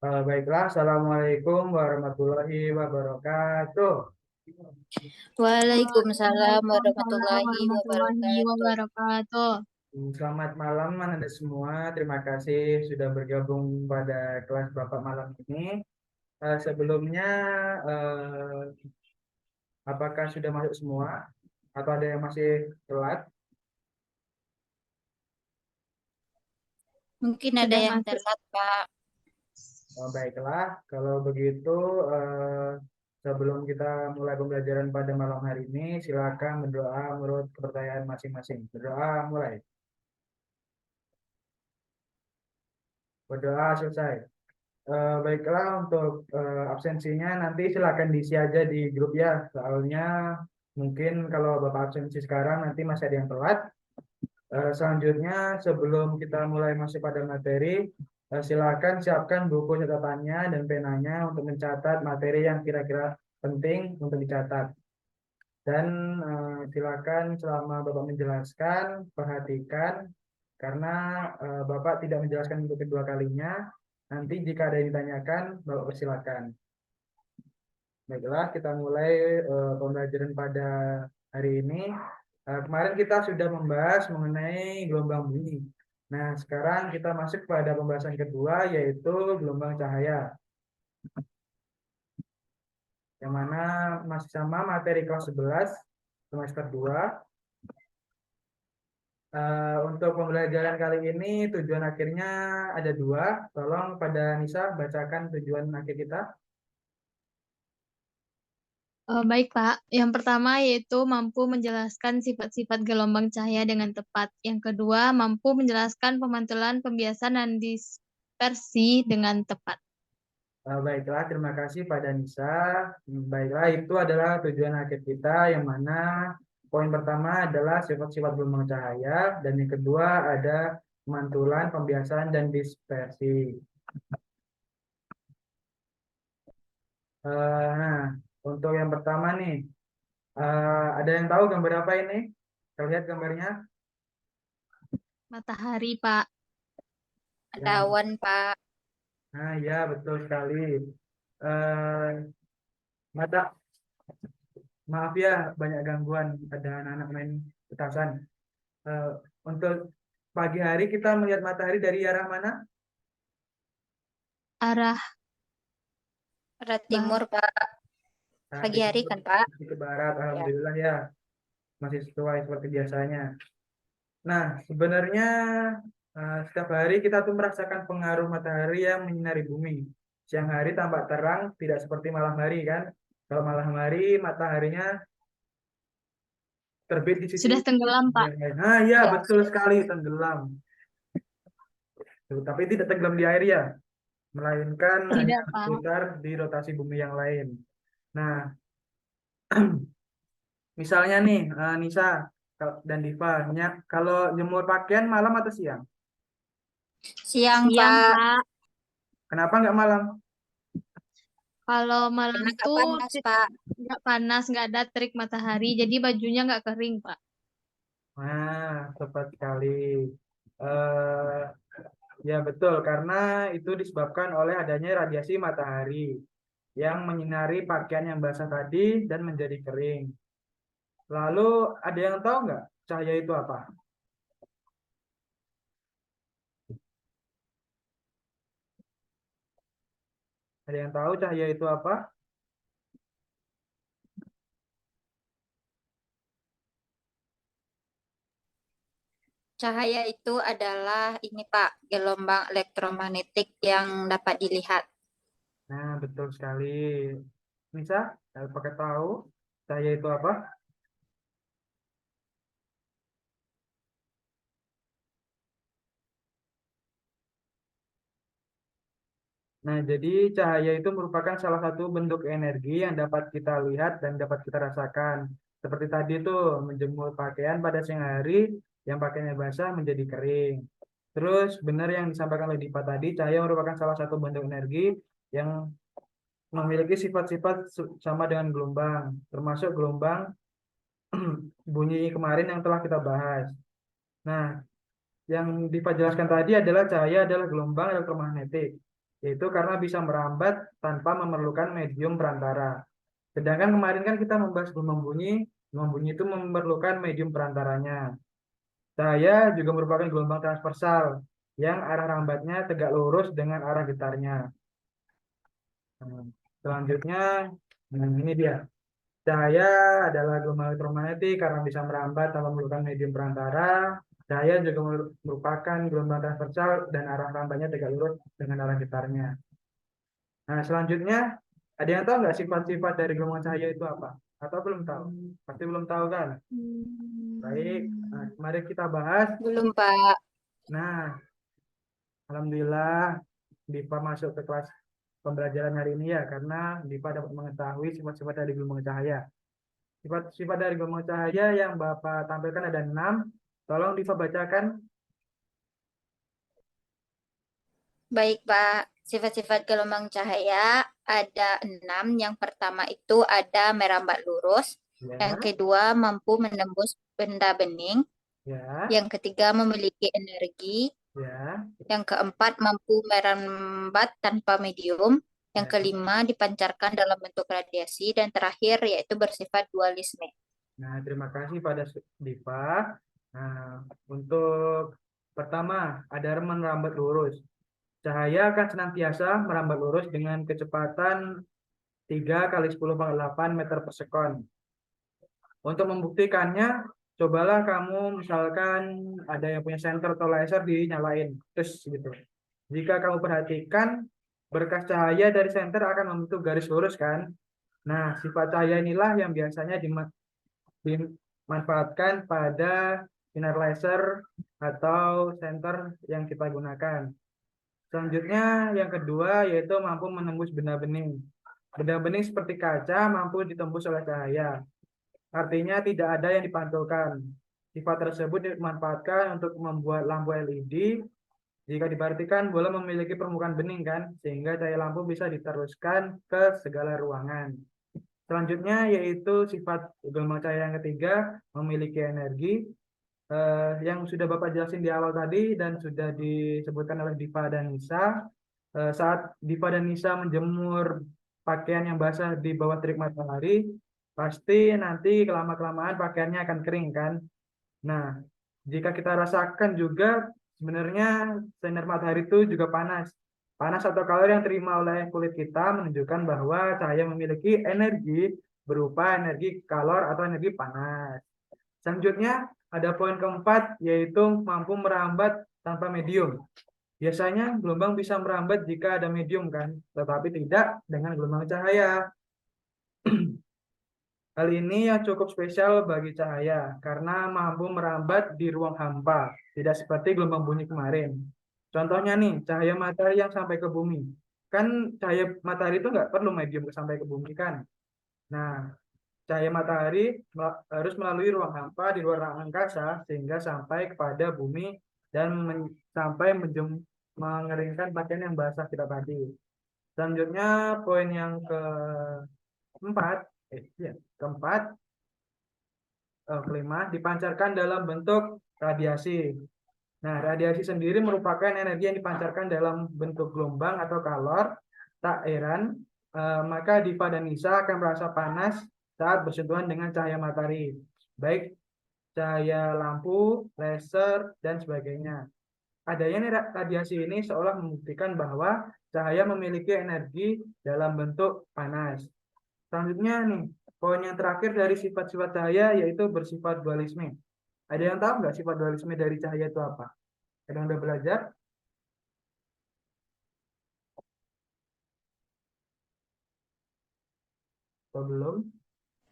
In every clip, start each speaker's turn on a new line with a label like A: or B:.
A: Baiklah, Assalamualaikum warahmatullahi wabarakatuh.
B: Waalaikumsalam
C: Waalaikumsalam
B: warahmatullahi
C: warahmatullahi
B: wabarakatuh.
C: wabarakatuh.
A: Selamat malam Anda semua. Terima kasih sudah bergabung pada kelas Bapak malam ini. Sebelumnya, eh, apakah sudah masuk semua? Atau ada yang masih telat?
B: Mungkin ada
C: Sudah
B: yang
C: masuk.
B: telat, Pak.
A: Baiklah, kalau begitu eh, sebelum kita mulai pembelajaran pada malam hari ini, silakan berdoa menurut kepercayaan masing-masing. Berdoa mulai. Berdoa selesai. Baiklah, untuk absensinya nanti silakan diisi aja di grup ya. Soalnya mungkin kalau Bapak absensi sekarang nanti masih ada yang telat. Selanjutnya sebelum kita mulai masuk pada materi, silakan siapkan buku catatannya dan penanya untuk mencatat materi yang kira-kira penting untuk dicatat. Dan silakan selama Bapak menjelaskan, perhatikan karena Bapak tidak menjelaskan untuk kedua kalinya. Nanti jika ada yang ditanyakan, Bapak persilakan. Baiklah, kita mulai pembelajaran pada hari ini. Kemarin kita sudah membahas mengenai gelombang bunyi. Nah, sekarang kita masuk pada pembahasan kedua, yaitu gelombang cahaya. Yang mana masih sama materi kelas 11, semester 2. Untuk pembelajaran kali ini, tujuan akhirnya ada dua. Tolong pada Nisa bacakan tujuan akhir kita.
C: Baik, Pak. Yang pertama yaitu mampu menjelaskan sifat-sifat gelombang cahaya dengan tepat. Yang kedua, mampu menjelaskan pemantulan, pembiasan, dan dispersi dengan tepat.
A: Baiklah, terima kasih pada Nisa. Baiklah, itu adalah tujuan akhir kita yang mana poin pertama adalah sifat-sifat gelombang cahaya dan yang kedua ada pemantulan, pembiasan, dan dispersi. Nah, untuk yang pertama nih, ada yang tahu gambar apa ini? Kita lihat gambarnya.
C: Matahari, Pak.
B: Ada
A: Yang,
B: awan, Pak.
A: nah, ya betul sekali. Eh, mata, maaf ya, banyak gangguan. Ada anak-anak main petasan. Eh, untuk pagi hari kita melihat matahari dari arah mana?
C: Arah
B: Arah
C: barat.
B: timur, Pak.
A: Nah,
B: Pagi hari kan, Pak?
A: ke barat,
B: Ya.
A: alhamdulillah ya, masih sesuai seperti biasanya. Nah, sebenarnya setiap hari kita tuh merasakan pengaruh matahari yang menyinari bumi. Siang hari tampak terang, tidak seperti malam hari kan. Kalau malam hari mataharinya terbit di sisi
C: Sudah tenggelam, Pak.
A: yang lain. Nah, ya
B: Ya,
A: betul
B: sudah.
A: sekali tenggelam. Tuh, tapi tidak tenggelam di air ya, melainkan hanya
C: Tidak, Pak.
A: berputar di rotasi bumi yang lain. Nah, misalnya nih, Nisa dan Diva, kalau jemur pakaian malam atau siang?
B: Siang,
C: Siang,
B: Pak.
C: Pak.
A: Kenapa nggak malam?
C: Kalau malam
B: Karena nggak
C: tuh
B: panas, Pak.
C: nggak panas, nggak ada terik matahari, jadi bajunya nggak kering, Pak.
A: Nah, tepat sekali. Eh, ya betul, karena itu disebabkan oleh adanya radiasi matahari yang menyinari pakaian yang basah tadi dan menjadi kering. Lalu ada yang tahu nggak cahaya itu apa? Ada yang tahu cahaya itu apa?
B: Cahaya itu adalah ini, Pak, gelombang elektromagnetik yang dapat dilihat.
A: Nah, betul sekali. Bisa, pakai tahu cahaya itu apa? Nah, jadi cahaya itu merupakan salah satu bentuk energi yang dapat kita lihat dan dapat kita rasakan. Seperti tadi tuh, menjemur pakaian pada siang hari, yang pakaiannya basah menjadi kering. Terus, benar yang disampaikan oleh Dipa tadi, cahaya merupakan salah satu bentuk energi yang memiliki sifat-sifat sama dengan gelombang, termasuk gelombang bunyi kemarin yang telah kita bahas. Nah, yang Diva jelaskan tadi adalah cahaya adalah gelombang elektromagnetik, yaitu karena bisa merambat tanpa memerlukan medium perantara. Sedangkan kemarin kan kita membahas gelombang bunyi itu memerlukan medium perantaranya. Cahaya juga merupakan gelombang transversal yang arah rambatnya tegak lurus dengan arah getarnya. Nah, selanjutnya, ini dia. Cahaya adalah gelombang elektromagnetik karena bisa merambat tanpa memerlukan medium perantara. Cahaya juga merupakan gelombang transversal dan arah rambatnya tegak lurus dengan arah getarnya. Nah, selanjutnya, ada yang tahu nggak sifat-sifat dari gelombang cahaya itu apa? Atau belum tahu? Pasti belum tahu kan? Baik, nah, mari kita bahas.
B: Belum, Pak.
A: Nah, alhamdulillah Diva masuk ke kelas pembelajaran hari ini ya, karena Diva dapat mengetahui sifat-sifat dari gelombang cahaya. Sifat-sifat dari gelombang cahaya yang Bapak tampilkan ada 6. Tolong Diva bacakan.
B: Baik, Pak. Sifat-sifat gelombang cahaya ada 6. Yang pertama itu ada merambat lurus.
A: Ya,
B: Yang kedua, mampu menembus benda bening.
A: ya,
B: Yang ketiga, memiliki energi.
A: ya,
B: Yang keempat, mampu merambat tanpa medium. Yang
A: ya.
B: kelima, dipancarkan dalam bentuk radiasi. Dan terakhir, yaitu bersifat dualisme.
A: Nah, terima kasih pada Diva. Nah, untuk pertama, ada merambat lurus. Cahaya akan senantiasa merambat lurus dengan kecepatan 3 kali 10⁸ meter per sekon. Untuk membuktikannya, cobalah kamu misalkan ada yang punya senter atau laser dinyalain, terus gitu. Jika kamu perhatikan, berkas cahaya dari senter akan membentuk garis lurus kan? Nah, sifat cahaya inilah yang biasanya dimanfaatkan pada sinar laser atau senter yang kita gunakan. Selanjutnya, yang kedua yaitu mampu menembus benda bening. Benda bening seperti kaca mampu ditembus oleh cahaya. Artinya tidak ada yang dipantulkan. Sifat tersebut dimanfaatkan untuk membuat lampu LED. Jika diperhatikan, bola memiliki permukaan bening kan, sehingga cahaya lampu bisa diteruskan ke segala ruangan. Selanjutnya yaitu sifat gelombang cahaya yang ketiga, memiliki energi. Yang sudah Bapak jelasin di awal tadi dan sudah disebutkan oleh Diva dan Nisa. Saat Diva dan Nisa menjemur pakaian yang basah di bawah terik matahari, pasti nanti kelamaan pakaiannya akan kering kan. Nah, jika kita rasakan juga sebenarnya sinar matahari itu juga panas. Panas atau kalor yang terima oleh kulit kita menunjukkan bahwa cahaya memiliki energi berupa energi kalor atau energi panas. Selanjutnya ada poin keempat yaitu mampu merambat tanpa medium. Biasanya gelombang bisa merambat jika ada medium kan, tetapi tidak dengan gelombang cahaya. Hal ini yang cukup spesial bagi cahaya karena mampu merambat di ruang hampa, tidak seperti gelombang bunyi kemarin. Contohnya nih, cahaya matahari yang sampai ke bumi. Kan cahaya matahari itu nggak perlu medium sampai ke bumi kan. Nah, cahaya matahari harus melalui ruang hampa di luar angkasa sehingga sampai kepada bumi dan sampai mengeringkan pakaian yang basah kita tadi. Selanjutnya poin yang keempat, kelima, dipancarkan dalam bentuk radiasi. Nah, radiasi sendiri merupakan energi yang dipancarkan dalam bentuk gelombang atau kalor. Tak heran, maka Diva dan Nisa akan merasa panas saat bersentuhan dengan cahaya matahari, baik cahaya lampu, laser, dan sebagainya. Adanya radiasi ini seolah membuktikan bahwa cahaya memiliki energi dalam bentuk panas. Selanjutnya nih, poin yang terakhir dari sifat-sifat cahaya yaitu bersifat dualisme. Ada yang tahu nggak sifat dualisme dari cahaya itu apa? Ada yang udah belajar? Atau belum?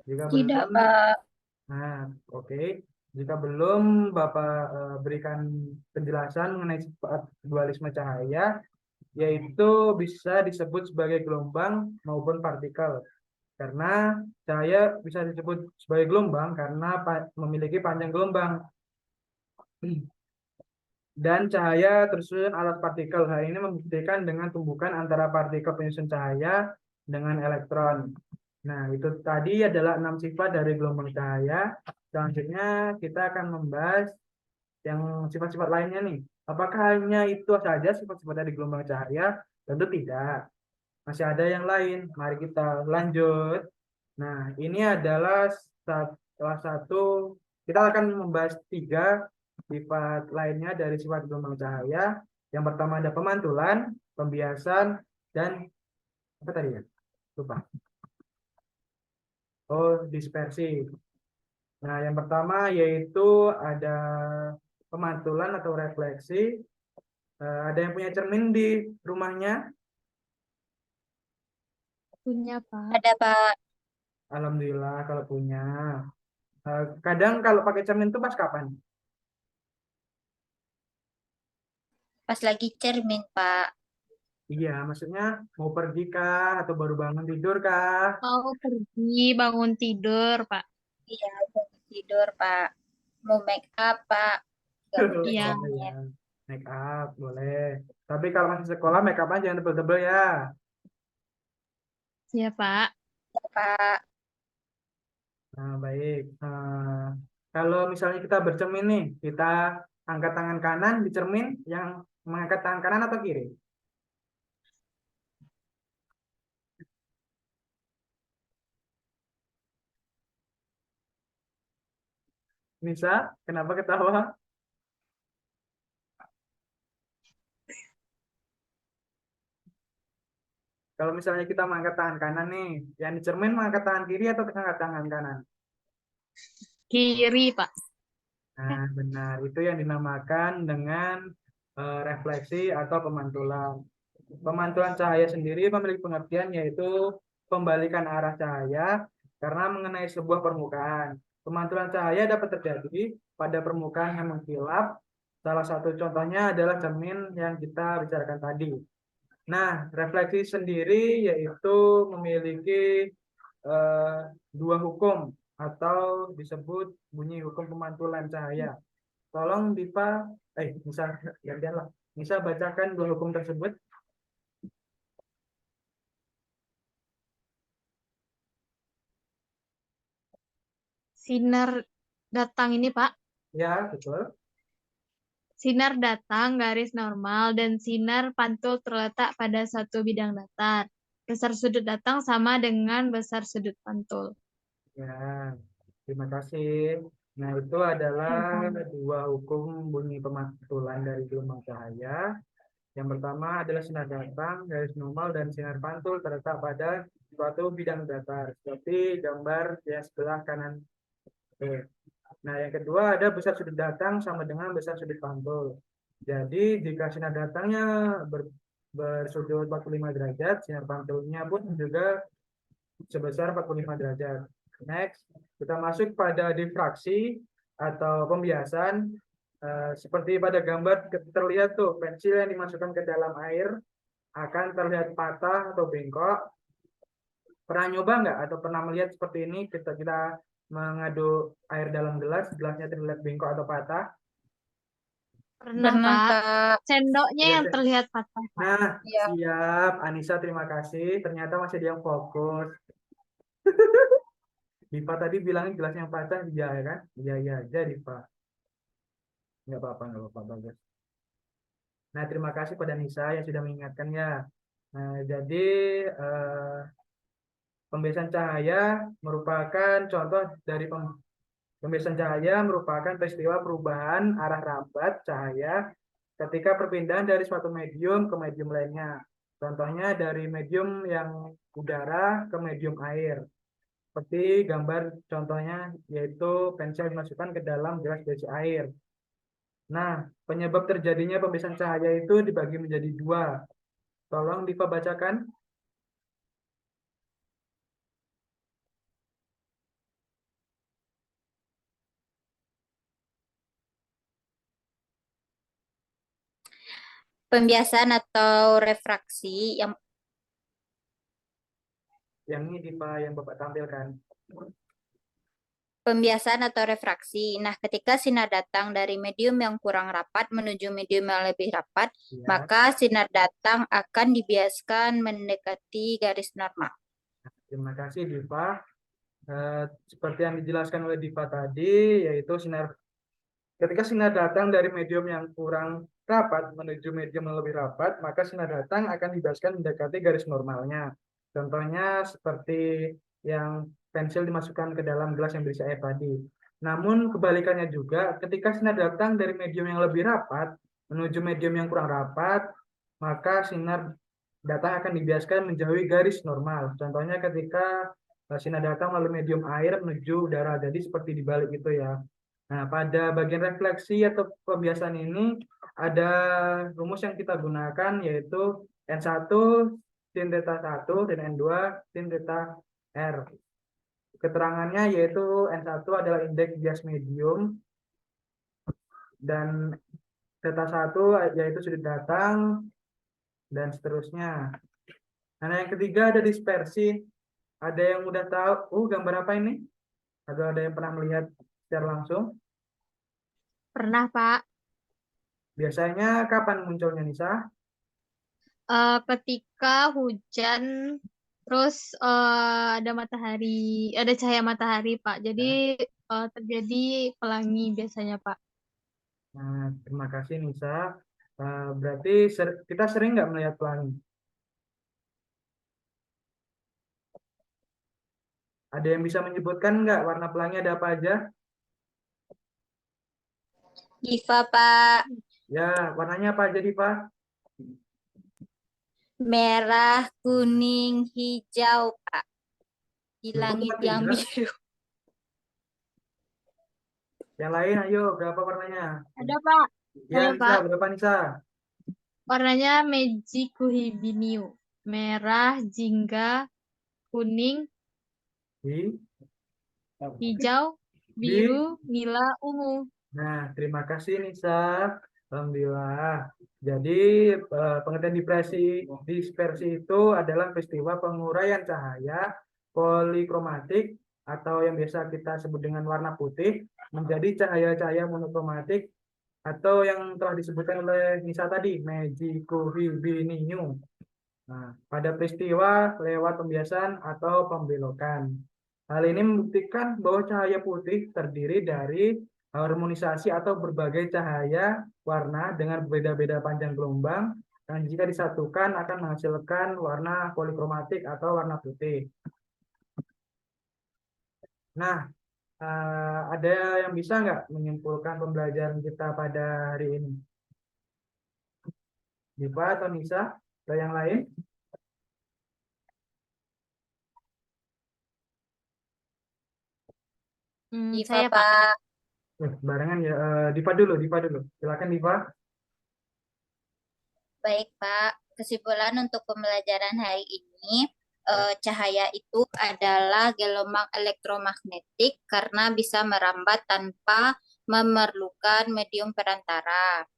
A: Jika
B: Tidak,
A: belum,
B: Pak.
A: nah, oke. Jika belum, Bapak berikan penjelasan mengenai sifat dualisme cahaya, yaitu bisa disebut sebagai gelombang maupun partikel. Karena cahaya bisa disebut sebagai gelombang karena memiliki panjang gelombang. Dan cahaya tersusun alat partikel. Hal ini membuktikan dengan tumbukan antara partikel penyusun cahaya dengan elektron. Nah, itu tadi adalah 6 sifat dari gelombang cahaya. Selanjutnya kita akan membahas yang sifat-sifat lainnya nih. Apakah hanya itu saja sifat-sifat dari gelombang cahaya? Tentu tidak. Masih ada yang lain. Mari kita lanjut. Nah, ini adalah salah satu, kita akan membahas 3 sifat lainnya dari sifat gelombang cahaya. Yang pertama ada pemantulan, pembiasan, dan apa tadi ya? Lupa. Oh, dispersi. Nah, yang pertama yaitu ada pemantulan atau refleksi. Ada yang punya cermin di rumahnya?
C: Punya, Pak.
B: Ada Pak,
A: Alhamdulillah kalau punya. Kadang kalau pakai cermin itu pas kapan?
B: pas lagi cermin Pak.
A: Iya, maksudnya mau pergi kah atau baru bangun tidur kah?
C: Mau pergi bangun tidur, Pak.
B: Iya, mau tidur Pak. Mau make up Pak. Gak butuh
C: Iya.
A: Oh ya,
B: cermin.
A: make up boleh. Tapi kalau masih sekolah make up-nya jangan tebel-tebel ya.
C: Iya, Pak.
B: Pak,
A: Nah, baik. Kalau misalnya kita bercermin nih, kita angkat tangan kanan di cermin, yang mengangkat tangan kanan atau kiri? Bisa? Kenapa ketawa? Kalau misalnya kita mengangkat tangan kanan nih, yang di cermin mengangkat tangan kiri atau mengangkat tangan kanan?
C: Kiri, Pak.
A: Nah, benar. Itu yang dinamakan dengan refleksi atau pemantulan. Pemantulan cahaya sendiri memiliki pengertian yaitu pembalikan arah cahaya karena mengenai sebuah permukaan. Pemantulan cahaya dapat terjadi pada permukaan yang mengkilap. Salah satu contohnya adalah cermin yang kita bicarakan tadi. Nah, refleksi sendiri yaitu memiliki eh, 2 hukum atau disebut bunyi hukum pemantulan cahaya. Tolong Dipa, bisa gantian lah. Bisa bacakan 2 hukum tersebut?
C: Sinar datang ini, Pak.
A: Ya, betul.
C: Sinar datang garis normal dan sinar pantul terletak pada satu bidang datar. Besar sudut datang sama dengan besar sudut pantul.
A: Ya, terima kasih. Nah, itu adalah 2 hukum bunyi pemantulan dari gelombang cahaya. Yang pertama adalah sinar datang, garis normal, dan sinar pantul terletak pada suatu bidang datar, seperti gambar yang sebelah kanan. Oke. Nah, yang kedua ada besar sudut datang sama dengan besar sudut pantul. Jadi, jika sinar datangnya bersudut 45 derajat, sinar pantulnya pun juga sebesar 45 derajat. Next, kita masuk pada difraksi atau pembiasan. Seperti pada gambar terlihat tuh, pensil yang dimasukkan ke dalam air akan terlihat patah atau bengkok. Pernah nyoba nggak atau pernah melihat seperti ini kita mengaduk air dalam gelas, gelasnya terlihat bengkok atau patah?
C: Pernah,
B: pernah
C: Pak.
B: Pak.
C: Sendoknya
A: Iya,
C: yang terlihat patah, Pak.
A: Nah,
B: Iya,
A: siap. Anissa, terima kasih. Ternyata masih ada yang fokus. Diva tadi bilangnya gelasnya yang patah, iya ya kan? Iya, iya aja, Diva. Nggak apa-apa, nggak apa-apa, bagus. Nah, terima kasih pada Nisa yang sudah mengingatkannya. Nah, jadi eh, pembiasan cahaya merupakan contoh dari pembiasan cahaya merupakan peristiwa perubahan arah rambat cahaya ketika perpindahan dari suatu medium ke medium lainnya. Contohnya dari medium yang udara ke medium air. Seperti gambar contohnya yaitu pensil dimasukkan ke dalam gelas berisi air. Nah, penyebab terjadinya pembiasan cahaya itu dibagi menjadi 2. Tolong Diva bacakan.
B: pembiasan atau refraksi yang
A: Yang ini Diva yang Bapak tampilkan.
B: pembiasan atau refraksi. Nah, ketika sinar datang dari medium yang kurang rapat menuju medium yang lebih rapat,
A: Ya.
B: maka sinar datang akan dibiaskan mendekati garis normal.
A: Terima kasih Diva. Seperti yang dijelaskan oleh Diva tadi, yaitu ketika sinar datang dari medium yang kurang rapat menuju medium yang lebih rapat, maka sinar datang akan dibiaskan mendekati garis normalnya. Contohnya seperti yang pensil dimasukkan ke dalam gelas yang berisi air tadi. Namun kebalikannya juga, ketika sinar datang dari medium yang lebih rapat menuju medium yang kurang rapat, maka sinar datang akan dibiaskan menjauhi garis normal. Contohnya ketika sinar datang melalui medium air menuju udara, jadi seperti dibalik itu ya. Nah, pada bagian refleksi atau pembiasan ini ada rumus yang kita gunakan yaitu N1 sin theta 1 dan N2 sin theta R. Keterangannya yaitu N1 adalah indeks bias medium dan theta 1 yaitu sudut datang dan seterusnya. Nah, yang ketiga ada dispersi. Ada yang udah tahu gambar apa ini? Atau ada yang pernah melihat secara langsung?
C: Pernah, Pak.
A: Biasanya kapan munculnya, Nisa?
C: Ketika hujan, terus ada matahari, ada cahaya matahari, Pak. Jadi terjadi pelangi biasanya, Pak.
A: Nah, terima kasih Nisa. Berarti kita sering nggak melihat pelangi? Ada yang bisa menyebutkan nggak warna pelangi ada apa aja?
B: Diva, Pak.
A: Ya, warnanya apa aja, Pak?
B: Merah, kuning, hijau, Pak. Di
A: Loh, kok
B: langit
A: cuma
B: yang
A: 3?
B: biru.
A: Yang lain, ayo, berapa warnanya?
C: Ada, Pak.
A: Ya,
C: Saya,
A: Nisa,
C: Pak.
A: berapa Nisa?
C: Warnanya Meiji Kuhibiniu. Merah, jingga, kuning,
A: Di,
C: hijau,
A: di.
C: biru, nila, ungu.
A: Nah, terima kasih Nisa. Alhamdulillah. Jadi, pengertian dispersi itu adalah peristiwa penguraian cahaya polikromatik atau yang biasa kita sebut dengan warna putih menjadi cahaya-cahaya monokromatik atau yang telah disebutkan oleh Nisa tadi, Magickuhibiniu. Nah, pada peristiwa lewat pembiasan atau pembelokan. Hal ini membuktikan bahwa cahaya putih terdiri dari harmonisasi atau berbagai cahaya warna dengan berbeda-beda panjang gelombang dan jika disatukan akan menghasilkan warna polikromatik atau warna putih. Nah, ada yang bisa nggak menyimpulkan pembelajaran kita pada hari ini? Diva atau Nisa? Atau yang lain?
B: Diva,
C: Saya, Pak.
B: Pak.
A: Barengan ya. Diva dulu. Silakan Diva.
B: Baik, Pak. Kesimpulan untuk pembelajaran hari ini, cahaya itu adalah gelombang elektromagnetik karena bisa merambat tanpa memerlukan medium perantara.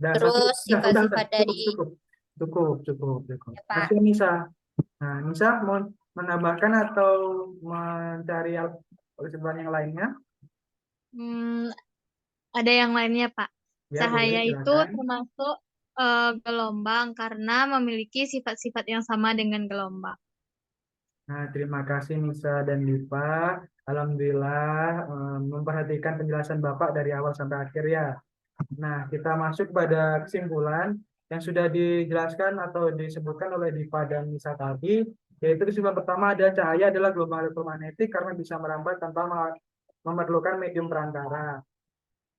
A: Dan
B: Terus sifat-sifat dari
A: cukup.
B: ya, Pak.
A: Masih Nisa. Nah, Nisa mau menambahkan atau mencari kesimpulan yang lainnya?
C: Ada yang lainnya, Pak.
A: Ya,
C: Cahaya
A: boleh,
C: itu
A: silakan.
C: termasuk gelombang karena memiliki sifat-sifat yang sama dengan gelombang.
A: Nah, terima kasih Nisa dan Diva. Alhamdulillah memperhatikan penjelasan Bapak dari awal sampai akhir ya. Nah, kita masuk pada kesimpulan yang sudah dijelaskan atau disebutkan oleh Diva dan Nisa tadi, yaitu kesimpulan pertama ada cahaya adalah gelombang elektromagnetik karena bisa merambat tanpa memerlukan medium perantara.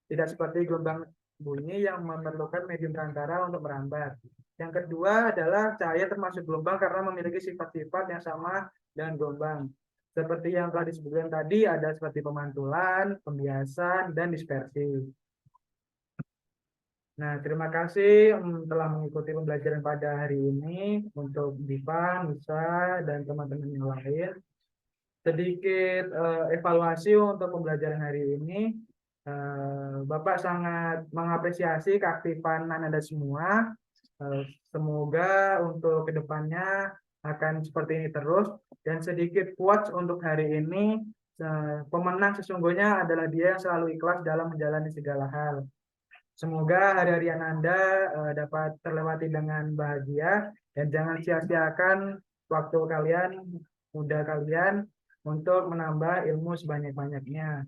A: Tidak seperti gelombang bunyi yang memerlukan medium perantara untuk merambat. Yang kedua adalah cahaya termasuk gelombang karena memiliki sifat-sifat yang sama dengan gelombang. Seperti yang telah disebutkan tadi, ada seperti pemantulan, pembiasan, dan dispersi. Nah, terima kasih telah mengikuti pembelajaran pada hari ini untuk Diva, Nisa, dan teman-teman yang lain. Sedikit evaluasi untuk pembelajaran hari ini. Bapak sangat mengapresiasi keaktifan Anda semua. Semoga untuk kedepannya akan seperti ini terus. Dan sedikit quotes untuk hari ini, Pemenang sesungguhnya adalah dia yang selalu ikhlas dalam menjalani segala hal. Semoga hari-harian Anda dapat terlewati dengan bahagia dan jangan sia-siakan waktu kalian, muda kalian untuk menambah ilmu sebanyak-banyaknya.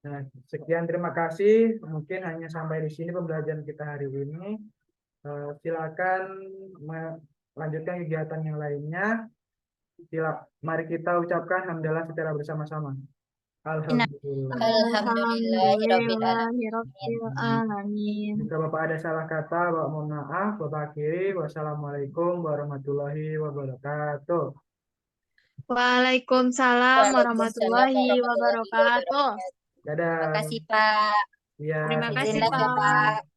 A: Nah, sekian terima kasih. Mungkin hanya sampai di sini pembelajaran kita hari ini. Silakan melanjutkan kegiatan yang lainnya. Mari kita ucapkan hamdalah secara bersama-sama. Alhamdulillah.
B: Alhamdulillahirabbil
C: Alhamdulillahirabbil alamin.
A: Jika Bapak ada salah kata, Bapak mohon maaf. Bapak akhiri. Wassalamualaikum warahmatullahi wabarakatuh.
C: Waalaikumsalam warahmatullahi wabarakatuh.
A: Dadah.
B: Terima kasih Pak.
A: Ya,
C: Terima kasih,
B: Izin lagi ya
C: Pak.
B: Pak.